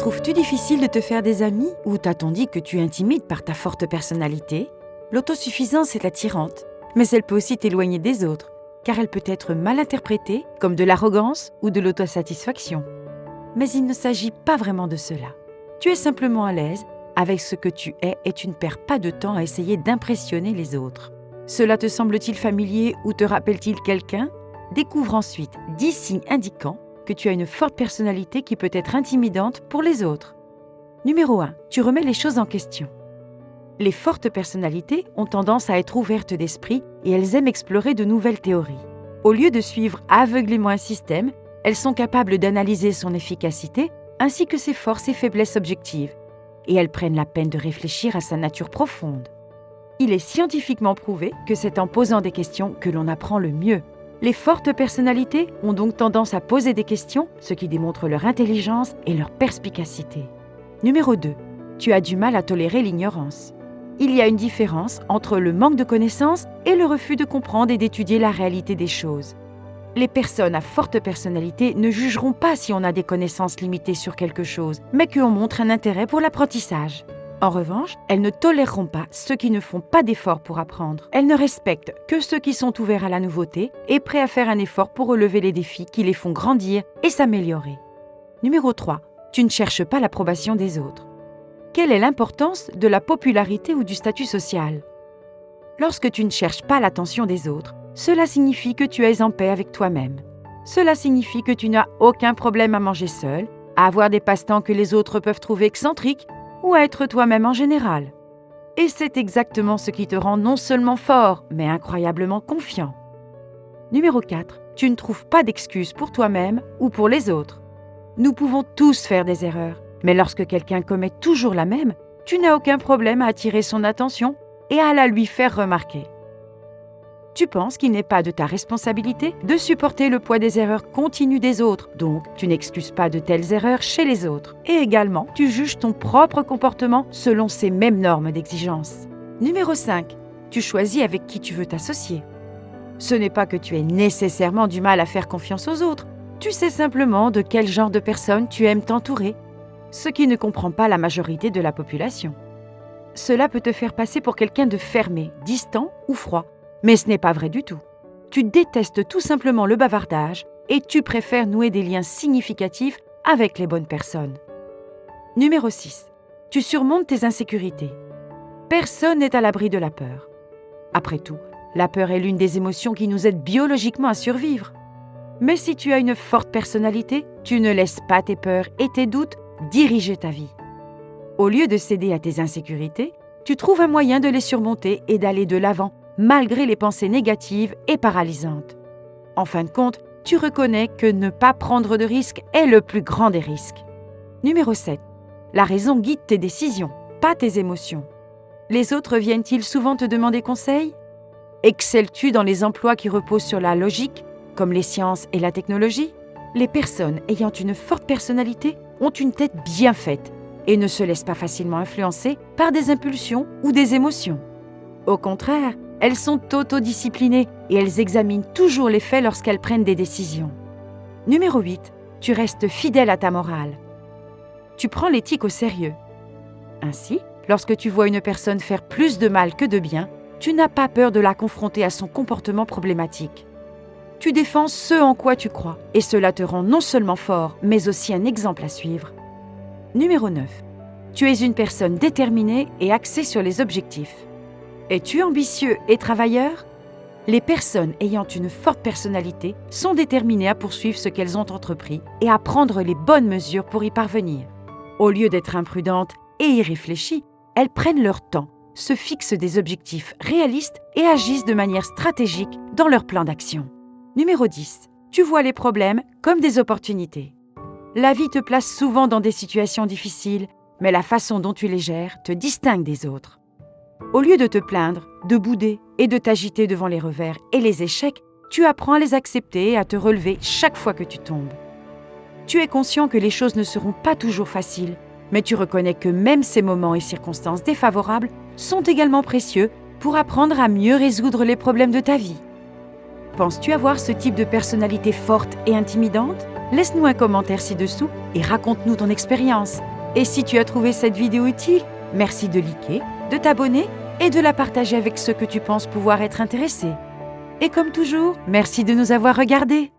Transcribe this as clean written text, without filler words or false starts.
Trouves-tu difficile de te faire des amis ou t'a-t-on dit que tu intimides par ta forte personnalité? L'autosuffisance est attirante, mais elle peut aussi t'éloigner des autres, car elle peut être mal interprétée comme de l'arrogance ou de l'autosatisfaction. Mais il ne s'agit pas vraiment de cela. Tu es simplement à l'aise avec ce que tu es et tu ne perds pas de temps à essayer d'impressionner les autres. Cela te semble-t-il familier ou te rappelle-t-il quelqu'un? Découvre ensuite 10 signes indiquant que tu as une forte personnalité qui peut être intimidante pour les autres. Numéro 1. Tu remets les choses en question. Les fortes personnalités ont tendance à être ouvertes d'esprit et elles aiment explorer de nouvelles théories. Au lieu de suivre aveuglément un système, elles sont capables d'analyser son efficacité ainsi que ses forces et faiblesses objectives. Et elles prennent la peine de réfléchir à sa nature profonde. Il est scientifiquement prouvé que c'est en posant des questions que l'on apprend le mieux. Les fortes personnalités ont donc tendance à poser des questions, ce qui démontre leur intelligence et leur perspicacité. Numéro 2. Tu as du mal à tolérer l'ignorance. Il y a une différence entre le manque de connaissances et le refus de comprendre et d'étudier la réalité des choses. Les personnes à forte personnalité ne jugeront pas si on a des connaissances limitées sur quelque chose, mais qu'on montre un intérêt pour l'apprentissage. En revanche, elles ne toléreront pas ceux qui ne font pas d'efforts pour apprendre. Elles ne respectent que ceux qui sont ouverts à la nouveauté et prêts à faire un effort pour relever les défis qui les font grandir et s'améliorer. Numéro 3. Tu ne cherches pas l'approbation des autres. Quelle est l'importance de la popularité ou du statut social? Lorsque tu ne cherches pas l'attention des autres, cela signifie que tu es en paix avec toi-même. Cela signifie que tu n'as aucun problème à manger seul, à avoir des passe-temps que les autres peuvent trouver excentriques ou à être toi-même en général. Et c'est exactement ce qui te rend non seulement fort, mais incroyablement confiant. Numéro 4. Tu ne trouves pas d'excuses pour toi-même ou pour les autres. Nous pouvons tous faire des erreurs, mais lorsque quelqu'un commet toujours la même, tu n'as aucun problème à attirer son attention et à la lui faire remarquer. Tu penses qu'il n'est pas de ta responsabilité de supporter le poids des erreurs continues des autres, donc tu n'excuses pas de telles erreurs chez les autres. Et également, tu juges ton propre comportement selon ces mêmes normes d'exigence. Numéro 5. Tu choisis avec qui tu veux t'associer. Ce n'est pas que tu aies nécessairement du mal à faire confiance aux autres, tu sais simplement de quel genre de personnes tu aimes t'entourer, ce qui ne comprend pas la majorité de la population. Cela peut te faire passer pour quelqu'un de fermé, distant ou froid. Mais ce n'est pas vrai du tout. Tu détestes tout simplement le bavardage et tu préfères nouer des liens significatifs avec les bonnes personnes. Numéro 6. Tu surmontes tes insécurités. Personne n'est à l'abri de la peur. Après tout, la peur est l'une des émotions qui nous aident biologiquement à survivre. Mais si tu as une forte personnalité, tu ne laisses pas tes peurs et tes doutes diriger ta vie. Au lieu de céder à tes insécurités, tu trouves un moyen de les surmonter et d'aller de l'avant, malgré les pensées négatives et paralysantes. En fin de compte, tu reconnais que ne pas prendre de risques est le plus grand des risques. Numéro 7. La raison guide tes décisions, pas tes émotions. Les autres viennent-ils souvent te demander conseil? Excelles-tu dans les emplois qui reposent sur la logique, comme les sciences et la technologie? Les personnes ayant une forte personnalité ont une tête bien faite et ne se laissent pas facilement influencer par des impulsions ou des émotions. Au contraire, elles sont autodisciplinées et elles examinent toujours les faits lorsqu'elles prennent des décisions. Numéro 8. Tu restes fidèle à ta morale. Tu prends l'éthique au sérieux. Ainsi, lorsque tu vois une personne faire plus de mal que de bien, tu n'as pas peur de la confronter à son comportement problématique. Tu défends ce en quoi tu crois et cela te rend non seulement fort, mais aussi un exemple à suivre. Numéro 9. Tu es une personne déterminée et axée sur les objectifs. Es-tu ambitieux et travailleur? Les personnes ayant une forte personnalité sont déterminées à poursuivre ce qu'elles ont entrepris et à prendre les bonnes mesures pour y parvenir. Au lieu d'être imprudentes et irréfléchies, elles prennent leur temps, se fixent des objectifs réalistes et agissent de manière stratégique dans leur plan d'action. Numéro 10. Tu vois les problèmes comme des opportunités. La vie te place souvent dans des situations difficiles, mais la façon dont tu les gères te distingue des autres. Au lieu de te plaindre, de bouder et de t'agiter devant les revers et les échecs, tu apprends à les accepter et à te relever chaque fois que tu tombes. Tu es conscient que les choses ne seront pas toujours faciles, mais tu reconnais que même ces moments et circonstances défavorables sont également précieux pour apprendre à mieux résoudre les problèmes de ta vie. Penses-tu avoir ce type de personnalité forte et intimidante? Laisse-nous un commentaire ci-dessous et raconte-nous ton expérience. Et si tu as trouvé cette vidéo utile, merci de liker, de t'abonner et de la partager avec ceux que tu penses pouvoir être intéressés. Et comme toujours, merci de nous avoir regardés.